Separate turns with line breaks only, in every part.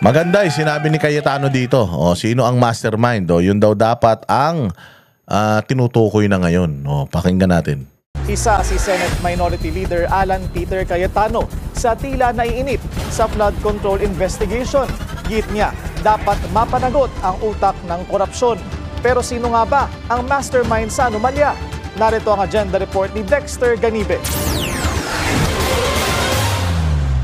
Maganda sinabi ni Cayetano dito. O, sino ang mastermind? O, yun daw dapat ang tinutukoy na ngayon. O, pakinggan natin.
Isa si Senate Minority Leader Alan Peter Cayetano sa tila naiinip sa flood control investigation. Git niya, dapat mapanagot ang utak ng korupsyon. Pero sino nga ba ang mastermind sa anomalya? Narito ang agenda report ni Dexter Ganibe.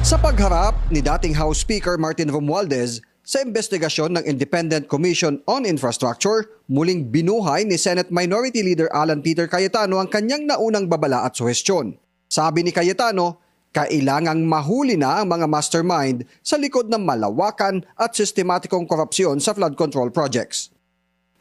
Sa pagharap ni dating House Speaker Martin Romualdez sa investigasyon ng Independent Commission on Infrastructure, muling binuhay ni Senate Minority Leader Alan Peter Cayetano ang kanyang naunang babala at suhestyon. Sabi ni Cayetano, kailangang mahuli na ang mga mastermind sa likod ng malawakan at sistematikong korupsyon sa flood control projects.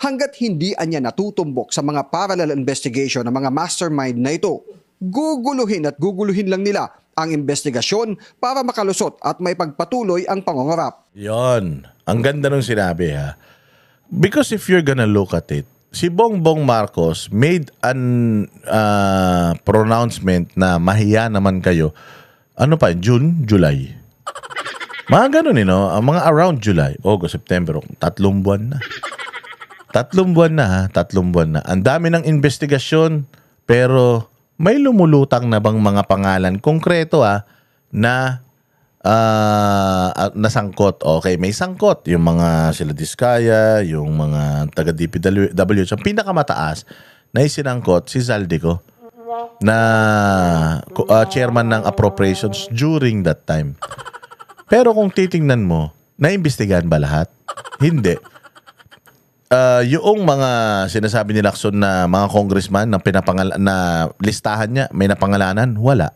Hanggat hindi anya natutumbok sa mga parallel investigation ng mga mastermind na ito, guguluhin lang nila ang investigasyon para makalusot at may pagpatuloy ang pangungurap.
Yon. Ang ganda nung sinabi ha. Because if you're gonna look at it, si Bongbong Marcos made an pronouncement na mahiya naman kayo. Ano pa? June? July? Mga ganun Ang mga around July, August, September, 3 buwan na. 3 buwan na ha. 3 buwan na. Ang dami ng investigasyon pero may lumulutang na bang mga pangalan konkreto na nasangkot? Okay, may sangkot. Yung mga sila Diskaya, yung mga taga-DPWH. Ang pinakamataas na isinangkot si Zaldico na chairman ng appropriations during that time. Pero kung titingnan mo, naimbestigahan ba lahat? Hindi. Yung mga sinasabi ni Lacson na mga congressman na na listahan niya, may napangalanan, wala.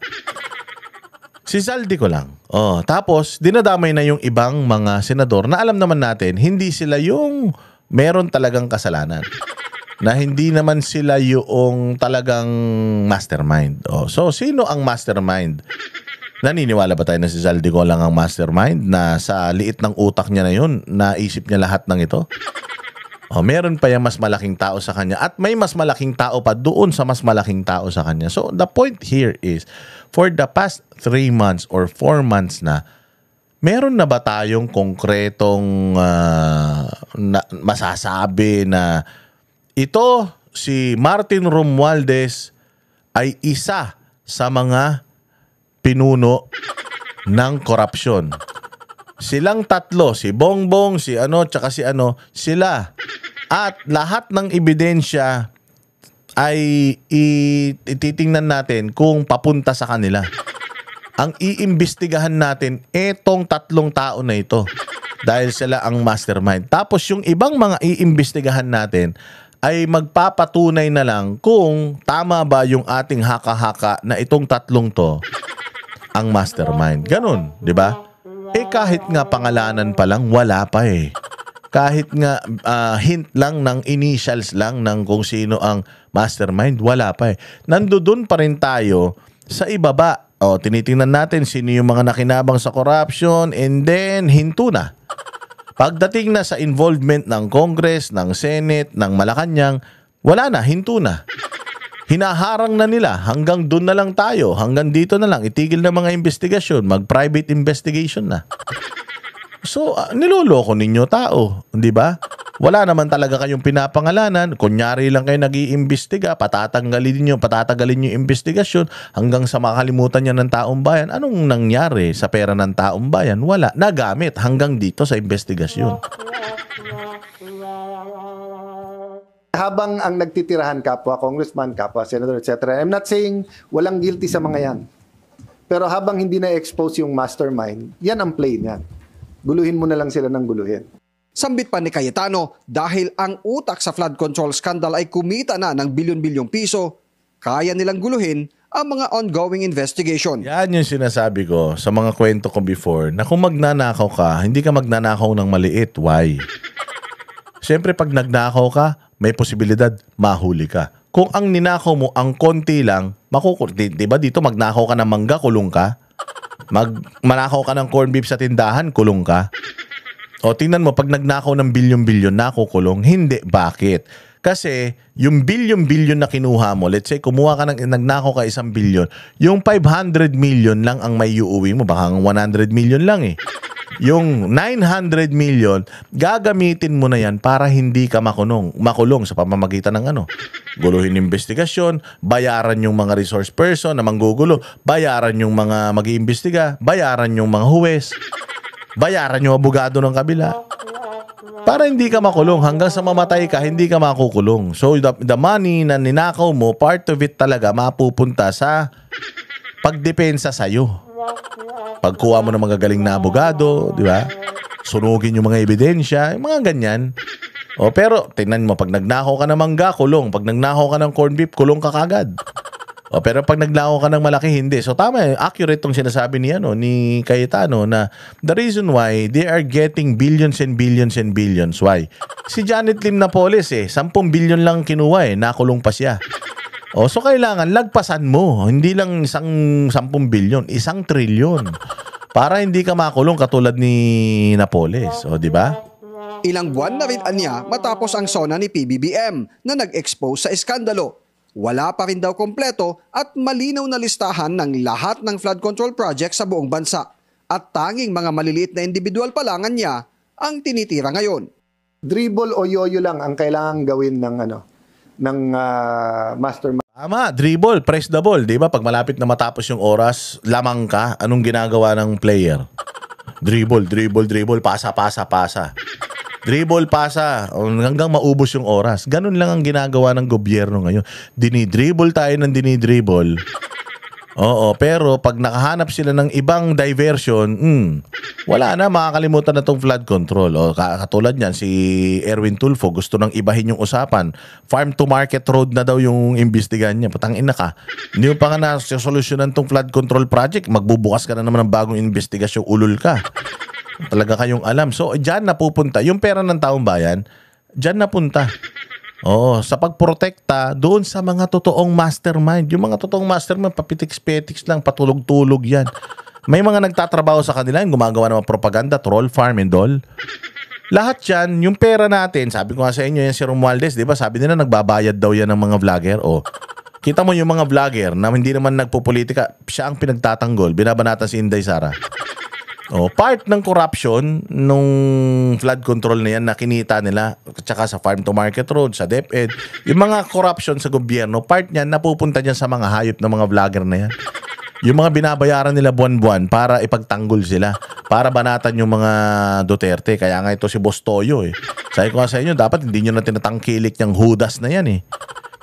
Si Zaldico lang. Tapos, dinadamay na yung ibang mga senador na alam naman natin, hindi sila yung meron talagang kasalanan. Na hindi naman sila yung talagang mastermind. So, sino ang mastermind? Naniniwala ba tayo na si Zaldico lang ang mastermind na sa liit ng utak niya na yun, naisip niya lahat ng ito? Meron pa yung mas malaking tao sa kanya at may mas malaking tao pa doon sa mas malaking tao sa kanya. So the point here is, for the past 3 months or 4 months na, meron na ba tayong konkretong masasabi na ito si Martin Romualdez ay isa sa mga pinuno ng korupsyon? Silang tatlo, si Bongbong, si tsaka si sila. At lahat ng ebidensya ay ititingnan natin kung papunta sa kanila. Ang iimbestigahan natin etong 3 tao na ito dahil sila ang mastermind. Tapos yung ibang mga iimbestigahan natin ay magpapatunay na lang kung tama ba yung ating haka-haka na itong 3 to ang mastermind. Ganun, di ba? Kahit nga pangalanan pa lang, wala pa Kahit nga hint lang ng initials lang ng kung sino ang mastermind, wala pa Nandoon pa rin tayo sa ibaba. Tinitingnan natin sino yung mga nakinabang sa corruption and then hinto na. Pagdating na sa involvement ng Congress, ng Senate, ng Malacanang, wala na, hinto na. Hinaharang na nila, hanggang doon na lang tayo, hanggang dito na lang, itigil na mga investigasyon, mag-private investigation na. So, niloloko ninyo tao, di ba? Wala naman talaga kayong pinapangalanan, kunyari lang kayo nag-iimbestiga, patatagalin yung investigasyon hanggang sa makalimutan niya ng taong bayan. Anong nangyari sa pera ng taong bayan? Wala, nagamit hanggang dito sa investigasyon.
Habang ang nagtitirahan kapwa congressman, kapwa senator, etc. I'm not saying walang guilty sa mga yan. Pero habang hindi na-expose yung mastermind, yan ang play niyan. Guluhin mo na lang sila ng guluhin.
Sambit pa ni Cayetano, dahil ang utak sa flood control scandal ay kumita na ng bilyon-bilyong piso, kaya nilang guluhin ang mga ongoing investigation.
Yan yung sinasabi ko sa mga kwento ko before, na kung magnanakaw ka, hindi ka magnanakaw ng maliit. Why? Siyempre pag nagnakaw ka, may posibilidad mahuli ka. Kung ang ninakaw mo ang konti lang, diba dito magnakaw ka ng mangga, kulong ka. Manakaw ka ng corned beef sa tindahan, kulong ka. O tingnan mo, pag nagnakaw ng bilyon-bilyon, nakukulong. Hindi. Bakit? Kasi yung bilyon-bilyon na kinuha mo, let's say kumuha ka nagnakaw ka 1 bilyon, yung 500 million lang ang may uuwi mo, baka 100 million lang Yung 900 million, gagamitin mo na yan para hindi ka makulong sa pamamagitan ng guluhin investigasyon, bayaran yung mga resource person na manggugulo, bayaran yung mga mag-iimbestiga, bayaran yung mga huwes, bayaran yung abogado ng kabila. Para hindi ka makulong. Hanggang sa mamatay ka, hindi ka makukulong. So, the money na ninakaw mo, part of it talaga mapupunta sa pagdepensa sa'yo. Pagkuha mo ng magagaling na abogado, di ba? Sunugin yung mga ebidensya, yung mga ganyan. Pero, tingnan mo, pag nagnakaw ka ng mangga, kulong. Pag nagnakaw ka ng corned beef, kulong ka kagad. Pero pag nagnakaw ka ng malaki, hindi. So tama, accurate tong sinasabi ni Cayetano na the reason why they are getting billions and billions and billions. Why? Si Janet Lim Napoles 10 billion lang kinuha nakulong pa siya. So kailangan lagpasan mo, hindi lang 10 billion, 1 trilyon. Para hindi ka makulong katulad ni Napoles, di ba?
Ilang buwan na rin anya matapos ang SONA ni PBBM na nag-expose sa iskandalo. Wala pa rin daw kompleto at malinaw na listahan ng lahat ng flood control project sa buong bansa. At tanging mga maliliit na individual pa lang niya ang tinitira ngayon.
Dribble o yoyo lang ang kailangan gawin ng mastermind.
Tama, dribble, press the ball, 'di ba? Pag malapit na matapos yung oras, lamang ka, anong ginagawa ng player? Dribble, pasa. Dribble, pasa, hanggang maubos yung oras. Ganun lang ang ginagawa ng gobyerno ngayon. Dinidribble tayo ng dinidribble. Pero pag nakahanap sila ng ibang diversion, wala na, makakalimutan na tong flood control. Katulad niyan, si Erwin Tulfo, gusto nang ibahin yung usapan. Farm to market road na daw yung imbestigahan niya. Patangina ka. Hindi mo pa nga nasolusyonan tong flood control project. Magbubukas ka na naman ng bagong investigasyon, ulul ka. Talaga kayong alam. So, dyan napupunta. Yung pera ng taong bayan, dyan napunta. Sa pagprotekta doon sa mga totoong mastermind. Yung mga totoong mastermind, papitiks-petiks lang, patulog-tulog yan. May mga nagtatrabaho sa kanila, yung gumagawa ng mga propaganda, troll farm and all. Lahat yan, yung pera natin, sabi ko nga sa inyo, yan si Romualdez, di ba? Sabi nila, nagbabayad daw yan ng mga vlogger. Kita mo yung mga vlogger na hindi naman nagpupolitika, siya ang pinagtatanggol, binabanatan si Inday Sara. Part ng corruption nung flood control na yan na kinita nila, at saka sa farm to market road, sa DepEd, yung mga corruption sa gobyerno, part niyan napupunta dyan sa mga hayop ng mga vlogger na yan. Yung mga binabayaran nila buwan-buwan para ipagtanggol sila, para banatan yung mga Duterte. Kaya nga ito si Boss Toyo Sabi ko nga sa inyo, dapat hindi nyo na tinatangkilik yung Judas na yan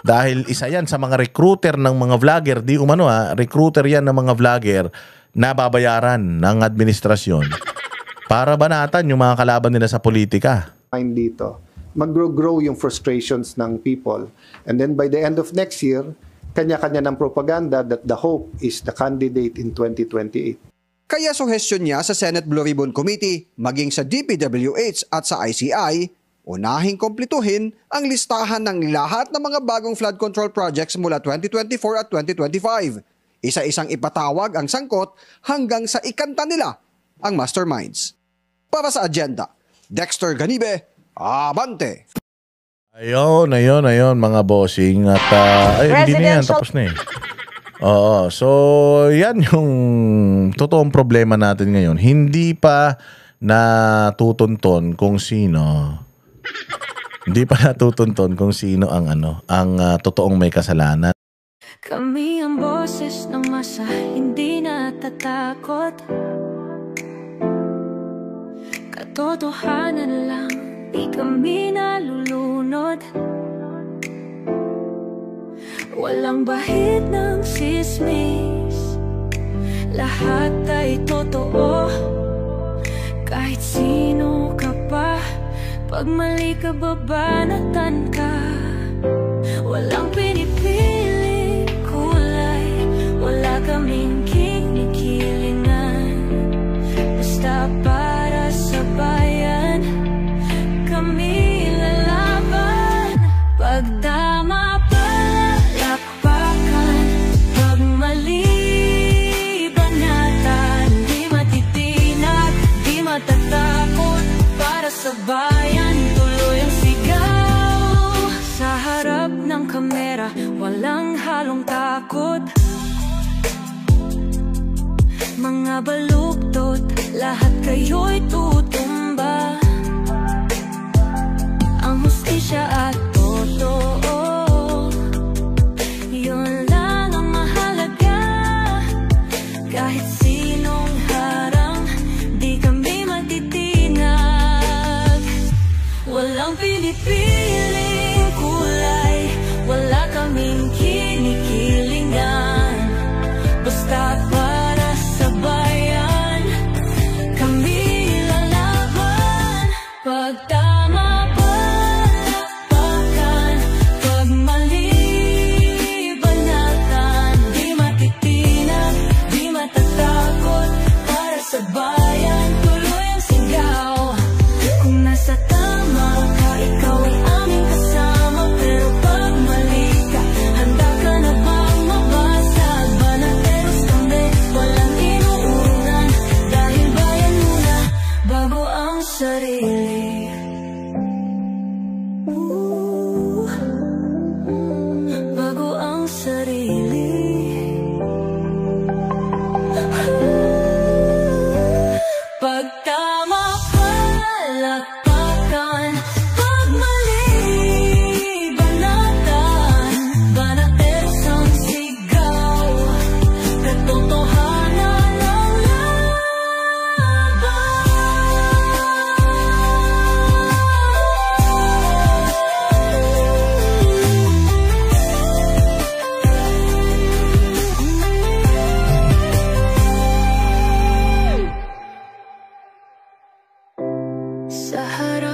Dahil isa yan sa mga recruiter ng mga vlogger, recruiter yan ng mga vlogger na babayaran ng administrasyon para banatan yung mga kalaban nila sa politika.
Dito, mag-grow yung frustrations ng people. And then by the end of next year, kanya-kanya ng propaganda that the hope is the candidate in 2028.
Kaya suhestyon niya sa Senate Blue Ribbon Committee, maging sa DPWH at sa ICI, unahing kumpletuhin ang listahan ng lahat ng mga bagong flood control projects mula 2024 at 2025. Isa-isang ipatawag ang sangkot hanggang sa ikanta nila ang masterminds. Para sa agenda, Dexter Ganibe, Abante!
Ayun, mga bossing. At, hindi na yan, tapos na so, yan yung totoong problema natin ngayon. Hindi pa natutunton kung sino. ang totoong may kasalanan.
Kami ang boses ng masa, hindi natatakot. Katotohanan lang, di kami nalulunod. Walang bahid ng sismis, lahat ay totoo. Kahit sino ka pa, pag mali ka babanatan ka. Walang pinipili kulay, wala kaming kinikilingan. Basta para sa bayan, kami lalaban. Pagtama palakpakan, pag mali banatan. Di matitinag, di matatakot, para sa bayan tuloy ang sigaw. Sa harap ng kamera, walang halong takot. mga baluktot, lahat kayo'y tutumba. Ang hustisya at totoo, yun lang ang mahalaga. Kahit sinong harang, di kami matitinag. Walang pinipiling kulay, wala kaming kinikilingan. Basta para sa bayan, kami lalaban. Pag tama palakpakan, pag mali banatan. Di matitinag, di matatakot, para sa bayan tuloy ang sigaw. Kung nasa tama ka, ikaw ay aming kasama. Pero pag mali ka, handa ka na bang mabasag? Banateros kami, walang inuunan, dahil bayan muna bago ang sarili. Bago ang sarili. Pag tama palakpakan, pag mali banatan. Banateros ang sigaw, katotohanan ang laban. Sa harap